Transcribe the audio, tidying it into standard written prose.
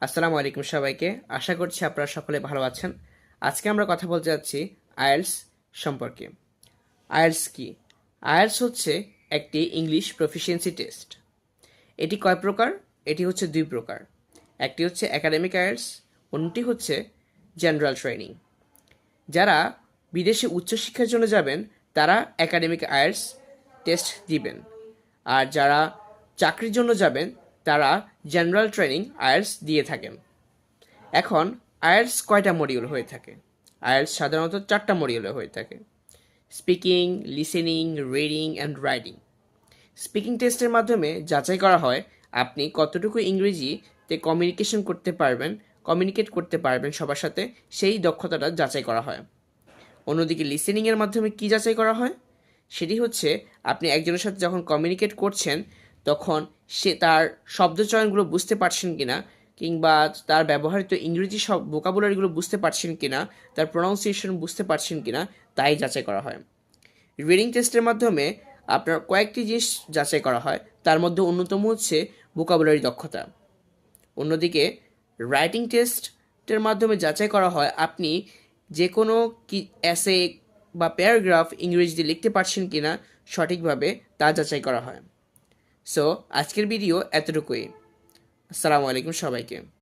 আসসালামু আলাইকুম সবাইকে। আশা করছি আপনারা সকলে ভালো আছেন। আজকে আমরা কথা বলতে যাচ্ছি আইএলটিএস সম্পর্কে। আইএলটিএস কি? আইএলটিএস হচ্ছে একটি ইংলিশ প্রফিসিয়েন্সি টেস্ট। এটি কয় প্রকার? এটি হচ্ছে দুই প্রকার। একটি হচ্ছে একাডেমিক আইএলটিএস, অন্যটি হচ্ছে জেনারেল ট্রেনিং। যারা বিদেশে উচ্চশিক্ষার জন্য যাবেন তারা একাডেমিক আইএলটিএস টেস্ট দিবেন, আর যারা চাকরির জন্য যাবেন তারা জেনারেল ট্রেনিং আইএলটিএস দিয়ে থাকেন। এখন আইএলটিএস কয়টা মডিউল হয়ে থাকে? আইএলটিএস সাধারণত 4টা মডিউলে হয়ে থাকে: speaking, listening, reading and writing. Speaking টেস্টের মাধ্যমে যাচাই করা হয় আপনি কতটুকু ইংরেজিতে কমিউনিকেট করতে পারবেন সবার সাথে, সেই দক্ষতাটা যাচাই করা হয়। অন্যদিকে লিসেনিংয়ের মাধ্যমে কি যাচাই করা হয়? সেটি হচ্ছে আপনি একজনের সাথে যখন কমিউনিকেট করছেন তখন সে তার শব্দচয়নগুলো বুঝতে পারছেন কিনা, কিংবা তার ব্যবহৃত ইংরেজি সব ভোকাবুলারিগুলো বুঝতে পারছেন কিনা, তার প্রোনাউন্সিয়েশন বুঝতে পারছেন কিনা, তাই যাচাই করা হয়। রিডিং টেস্টের মাধ্যমে আপনার কয়েকটি জিনিস যাচাই করা হয়, তার মধ্যে অন্যতম হচ্ছে ভোকাবুলারি দক্ষতা। অন্যদিকে রাইটিং টেস্টের মাধ্যমে যাচাই করা হয় আপনি যে কোনো এসে বা প্যারাগ্রাফ ইংরেজিতে লিখতে পারছেন কিনা সঠিকভাবে, তা যাচাই করা হয়। সো আজকের ভিডিও এতটুকুই। আসসালামু আলাইকুম সবাইকে।